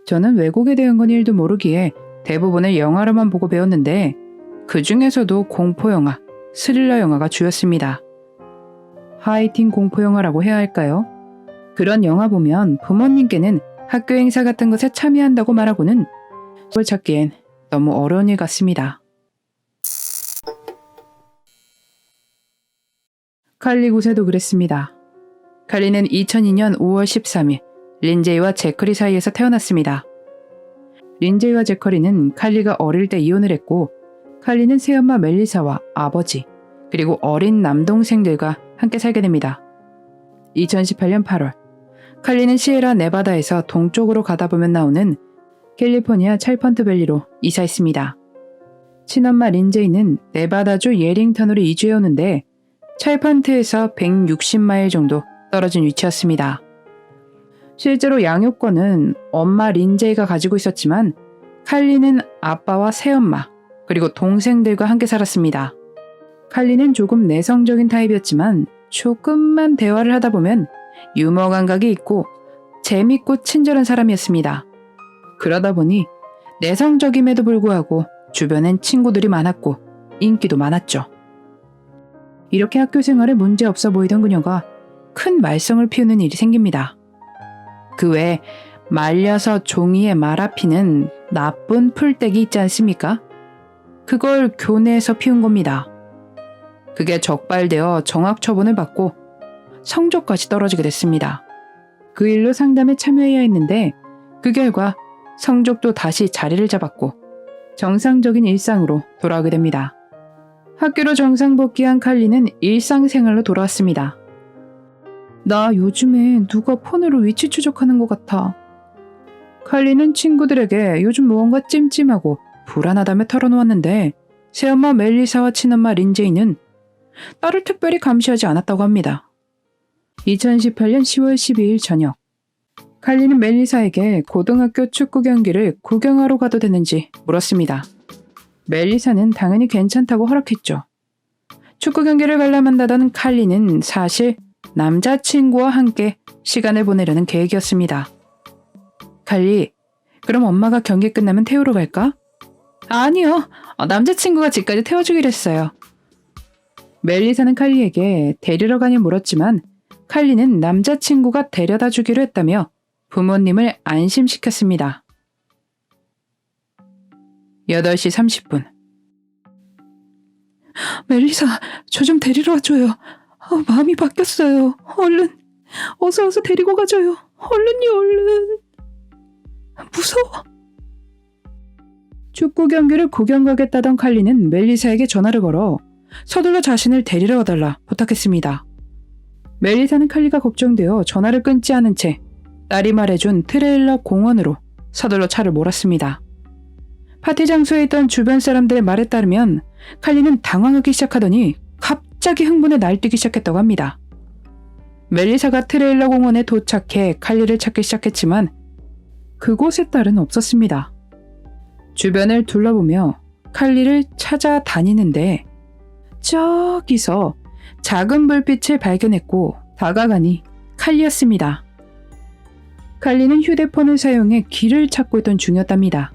저는 외국에 대한 건 1도 모르기에 대부분을 영화로만 보고 배웠는데 그 중에서도 공포영화, 스릴러 영화가 주였습니다. 하이틴 공포영화라고 해야 할까요? 그런 영화 보면 부모님께는 학교 행사 같은 것에 참여한다고 말하고는 그걸 찾기엔 너무 어려운 일 같습니다. 칼리 9세도 그랬습니다. 칼리는 2002년 5월 13일 린제이와 제커리 사이에서 태어났습니다. 린제이와 제커리는 칼리가 어릴 때 이혼을 했고 칼리는 새엄마 멜리사와 아버지 그리고 어린 남동생들과 함께 살게 됩니다. 2018년 8월 칼리는 시에라 네바다에서 동쪽으로 가다 보면 나오는 캘리포니아 찰펀트밸리로 이사했습니다. 친엄마 린제이는 네바다주 예링턴으로 이주해 오는데 찰펀트에서 160마일 정도 떨어진 위치였습니다. 실제로 양육권은 엄마 린제이가 가지고 있었지만 칼리는 아빠와 새엄마 그리고 동생들과 함께 살았습니다. 칼리는 조금 내성적인 타입이었지만 조금만 대화를 하다 보면 유머 감각이 있고 재밌고 친절한 사람이었습니다. 그러다 보니 내성적임에도 불구하고 주변엔 친구들이 많았고 인기도 많았죠. 이렇게 학교 생활에 문제없어 보이던 그녀가 큰 말썽을 피우는 일이 생깁니다. 그 외에 말려서 종이에 말아피는 나쁜 풀떼기 있지 않습니까? 그걸 교내에서 피운 겁니다. 그게 적발되어 정학처분을 받고 성적까지 떨어지게 됐습니다. 그 일로 상담에 참여해야 했는데 그 결과 성적도 다시 자리를 잡았고 정상적인 일상으로 돌아오게 됩니다. 학교로 정상 복귀한 칼리는 일상생활로 돌아왔습니다. 나 요즘에 누가 폰으로 위치 추적하는 것 같아. 칼리는 친구들에게 요즘 무언가 찜찜하고 불안하다며 털어놓았는데 새엄마 멜리사와 친엄마 린제이는 딸을 특별히 감시하지 않았다고 합니다. 2018년 10월 12일 저녁 칼리는 멜리사에게 고등학교 축구 경기를 구경하러 가도 되는지 물었습니다. 멜리사는 당연히 괜찮다고 허락했죠. 축구 경기를 관람한다던 칼리는 사실 남자친구와 함께 시간을 보내려는 계획이었습니다. 칼리, 그럼 엄마가 경기 끝나면 태우러 갈까? 아니요, 남자친구가 집까지 태워주기로 했어요. 멜리사는 칼리에게 데리러 가냐 물었지만 칼리는 남자친구가 데려다 주기로 했다며 부모님을 안심시켰습니다. 8시 30분 멜리사, 저 좀 데리러 와줘요. 마음이 바뀌었어요. 얼른, 어서 데리고 가줘요. 얼른요, 얼른. 무서워. 축구 경기를 구경 가겠다던 칼리는 멜리사에게 전화를 걸어 서둘러 자신을 데리러 와달라 부탁했습니다. 멜리사는 칼리가 걱정되어 전화를 끊지 않은 채 딸이 말해준 트레일러 공원으로 서둘러 차를 몰았습니다. 파티 장소에 있던 주변 사람들의 말에 따르면 칼리는 당황하기 시작하더니 갑자기 흥분에 날뛰기 시작했다고 합니다. 멜리사가 트레일러 공원에 도착해 칼리를 찾기 시작했지만 그곳에 딸은 없었습니다. 주변을 둘러보며 칼리를 찾아다니는데 저기서 작은 불빛을 발견했고 다가가니 칼리였습니다. 칼리는 휴대폰을 사용해 길을 찾고 있던 중이었답니다.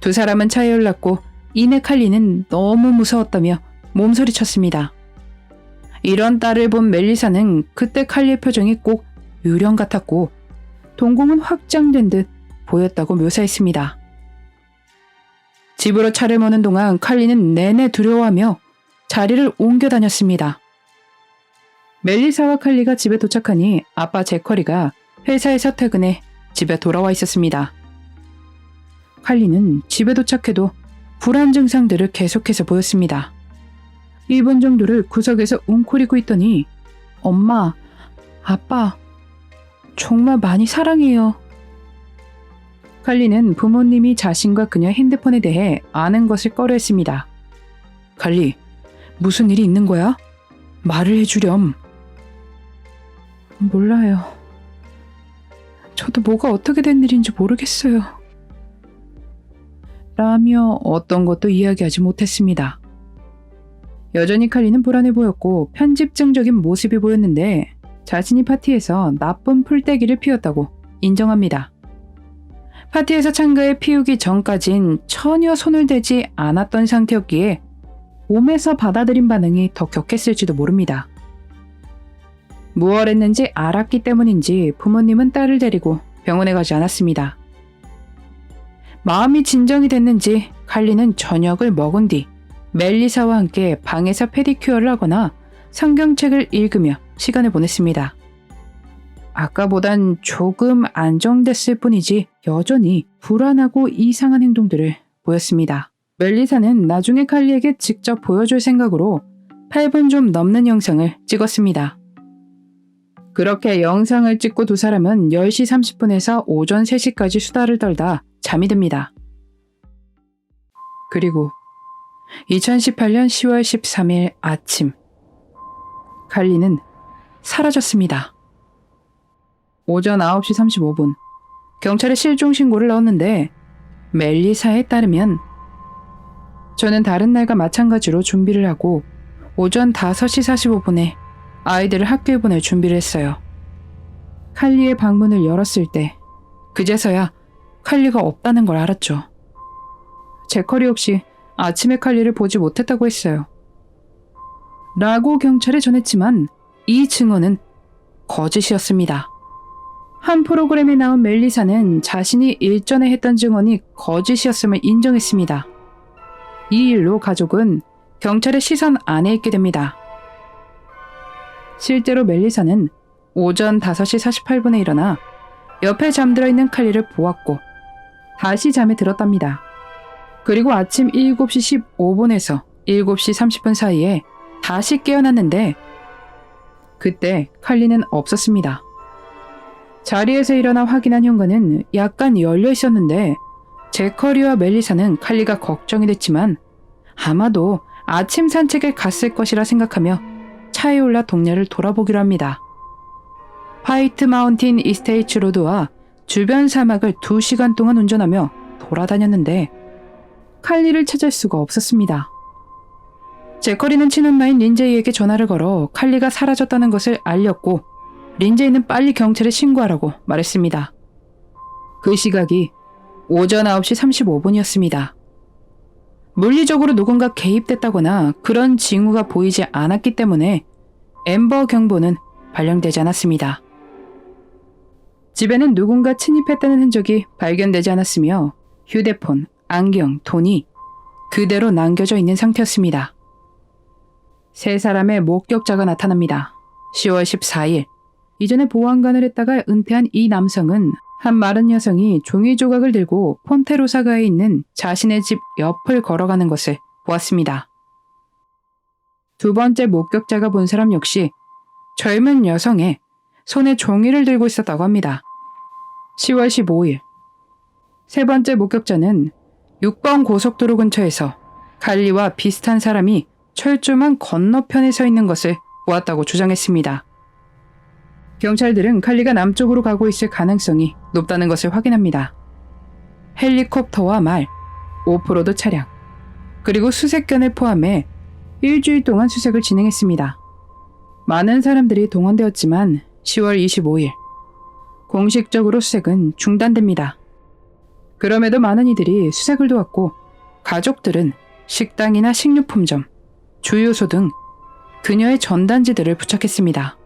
두 사람은 차에 올랐고 이내 칼리는 너무 무서웠다며 몸서리쳤습니다. 이런 딸을 본 멜리사는 그때 칼리의 표정이 꼭 유령 같았고 동공은 확장된 듯 보였다고 묘사했습니다. 집으로 차를 모는 동안 칼리는 내내 두려워하며 자리를 옮겨 다녔습니다. 멜리사와 칼리가 집에 도착하니 아빠 제커리가 회사에서 퇴근해 집에 돌아와 있었습니다. 칼리는 집에 도착해도 불안 증상들을 계속해서 보였습니다. 1분 정도를 구석에서 웅크리고 있더니 엄마, 아빠, 정말 많이 사랑해요. 칼리는 부모님이 자신과 그녀 핸드폰에 대해 아는 것을 꺼려했습니다. 칼리, 무슨 일이 있는 거야? 말을 해주렴. 몰라요. 저도 뭐가 어떻게 된 일인지 모르겠어요. 라며 어떤 것도 이야기하지 못했습니다. 여전히 칼리는 불안해 보였고 편집증적인 모습이 보였는데 자신이 파티에서 나쁜 풀떼기를 피웠다고 인정합니다. 파티에서 참가에 피우기 전까진 전혀 손을 대지 않았던 상태였기에 몸에서 받아들인 반응이 더 격했을지도 모릅니다. 무얼 했는지 알았기 때문인지 부모님은 딸을 데리고 병원에 가지 않았습니다. 마음이 진정이 됐는지 칼리는 저녁을 먹은 뒤 멜리사와 함께 방에서 페디큐어를 하거나 성경책을 읽으며 시간을 보냈습니다. 아까보단 조금 안정됐을 뿐이지 여전히 불안하고 이상한 행동들을 보였습니다. 멜리사는 나중에 칼리에게 직접 보여줄 생각으로 8분 좀 넘는 영상을 찍었습니다. 그렇게 영상을 찍고 두 사람은 10시 30분에서 오전 3시까지 수다를 떨다 잠이 듭니다. 그리고 2018년 10월 13일 아침, 칼리는 사라졌습니다. 오전 9시 35분, 경찰에 실종 신고를 넣었는데 멜리사에 따르면 저는 다른 날과 마찬가지로 준비를 하고 오전 5시 45분에 아이들을 학교에 보낼 준비를 했어요. 칼리의 방문을 열었을 때 그제서야 칼리가 없다는 걸 알았죠. 제커리 역시 아침에 칼리를 보지 못했다고 했어요. 라고 경찰에 전했지만 이 증언은 거짓이었습니다. 한 프로그램에 나온 멜리사는 자신이 일전에 했던 증언이 거짓이었음을 인정했습니다. 이 일로 가족은 경찰의 시선 안에 있게 됩니다. 실제로 멜리사는 오전 5시 48분에 일어나 옆에 잠들어 있는 칼리를 보았고 다시 잠에 들었답니다. 그리고 아침 7시 15분에서 7시 30분 사이에 다시 깨어났는데 그때 칼리는 없었습니다. 자리에서 일어나 확인한 현관은 약간 열려 있었는데 제커리와 멜리사는 칼리가 걱정이 됐지만 아마도 아침 산책에 갔을 것이라 생각하며 차에 올라 동네를 돌아보기로 합니다. 화이트 마운틴 이스테이츠 로드와 주변 사막을 2시간 동안 운전하며 돌아다녔는데 칼리를 찾을 수가 없었습니다. 제커리는 친엄마인 린제이에게 전화를 걸어 칼리가 사라졌다는 것을 알렸고 린제이는 빨리 경찰에 신고하라고 말했습니다. 그 시각이 오전 9시 35분이었습니다. 물리적으로 누군가 개입됐다거나 그런 징후가 보이지 않았기 때문에 앰버 경보는 발령되지 않았습니다. 집에는 누군가 침입했다는 흔적이 발견되지 않았으며 휴대폰, 안경, 돈이 그대로 남겨져 있는 상태였습니다. 세 사람의 목격자가 나타납니다. 10월 14일, 이전에 보안관을 했다가 은퇴한 이 남성은 한 마른 여성이 종이 조각을 들고 폰테로사가에 있는 자신의 집 옆을 걸어가는 것을 보았습니다. 두 번째 목격자가 본 사람 역시 젊은 여성의 손에 종이를 들고 있었다고 합니다. 10월 15일, 세 번째 목격자는 6번 고속도로 근처에서 칼리와 비슷한 사람이 철조망 건너편에 서 있는 것을 보았다고 주장했습니다. 경찰들은 칼리가 남쪽으로 가고 있을 가능성이 높다는 것을 확인합니다. 헬리콥터와 말, 오프로드 차량, 그리고 수색견을 포함해 일주일 동안 수색을 진행했습니다. 많은 사람들이 동원되었지만 10월 25일, 공식적으로 수색은 중단됩니다. 그럼에도 많은 이들이 수색을 도왔고 가족들은 식당이나 식료품점, 주유소 등 그녀의 전단지들을 부착했습니다.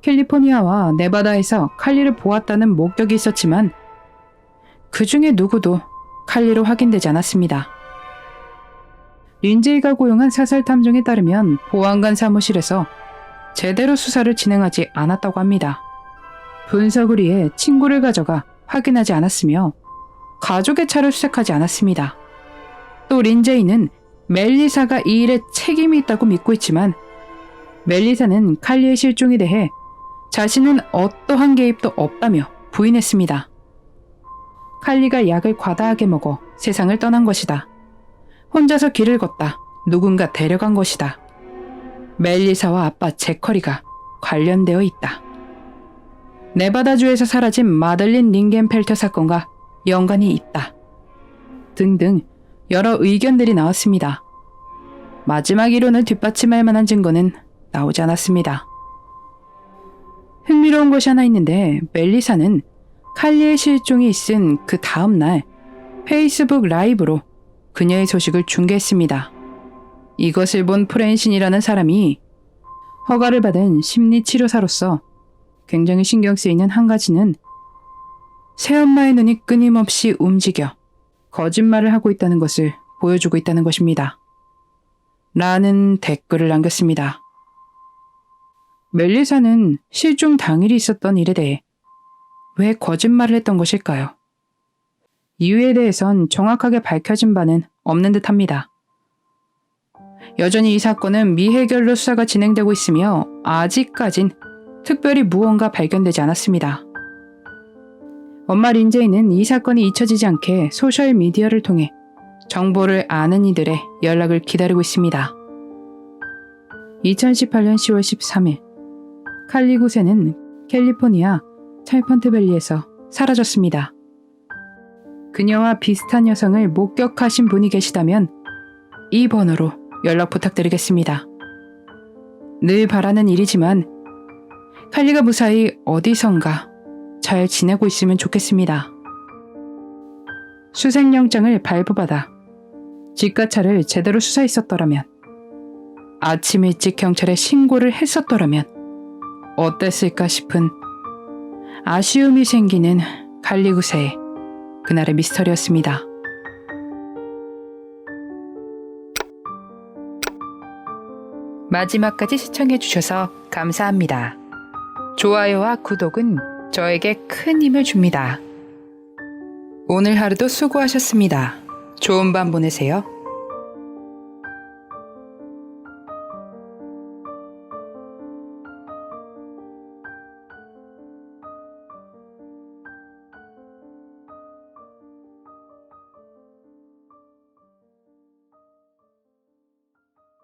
캘리포니아와 네바다에서 칼리를 보았다는 목격이 있었지만 그 중에 누구도 칼리로 확인되지 않았습니다. 린제이가 고용한 사설 탐정에 따르면 보안관 사무실에서 제대로 수사를 진행하지 않았다고 합니다. 분석을 위해 친구를 가져가 확인하지 않았으며 가족의 차를 수색하지 않았습니다. 또 린제이는 멜리사가 이 일에 책임이 있다고 믿고 있지만 멜리사는 칼리의 실종에 대해 자신은 어떠한 개입도 없다며 부인했습니다. 칼리가 약을 과다하게 먹어 세상을 떠난 것이다. 혼자서 길을 걷다 누군가 데려간 것이다. 멜리사와 아빠 제커리가 관련되어 있다. 네바다주에서 사라진 마들린 링겐펠터 사건과 연관이 있다. 등등 여러 의견들이 나왔습니다. 마지막 이론을 뒷받침할 만한 증거는 나오지 않았습니다. 흥미로운 것이 하나 있는데 멜리사는 칼리의 실종이 있은 그 다음 날 페이스북 라이브로 그녀의 소식을 중계했습니다. 이것을 본 프랜신이라는 사람이 허가를 받은 심리치료사로서 굉장히 신경 쓰이는 한 가지는 새엄마의 눈이 끊임없이 움직여 거짓말을 하고 있다는 것을 보여주고 있다는 것입니다. 라는 댓글을 남겼습니다. 멜리사는 실종 당일이 있었던 일에 대해 왜 거짓말을 했던 것일까요? 이유에 대해선 정확하게 밝혀진 바는 없는 듯합니다. 여전히 이 사건은 미해결로 수사가 진행되고 있으며 아직까진 특별히 무언가 발견되지 않았습니다. 엄마 린제이는 이 사건이 잊혀지지 않게 소셜미디어를 통해 정보를 아는 이들의 연락을 기다리고 있습니다. 2018년 10월 13일 칼리 구세는 캘리포니아 찰펀트밸리에서 사라졌습니다. 그녀와 비슷한 여성을 목격하신 분이 계시다면 이 번호로 연락 부탁드리겠습니다. 늘 바라는 일이지만 칼리가 무사히 어디선가 잘 지내고 있으면 좋겠습니다. 수색영장을 발부받아 집가차를 제대로 수사했었더라면, 아침 일찍 경찰에 신고를 했었더라면 어땠을까 싶은 아쉬움이 생기는 칼리 구세의 그날의 미스터리였습니다. 마지막까지 시청해주셔서 감사합니다. 좋아요와 구독은 저에게 큰 힘을 줍니다. 오늘 하루도 수고하셨습니다. 좋은 밤 보내세요.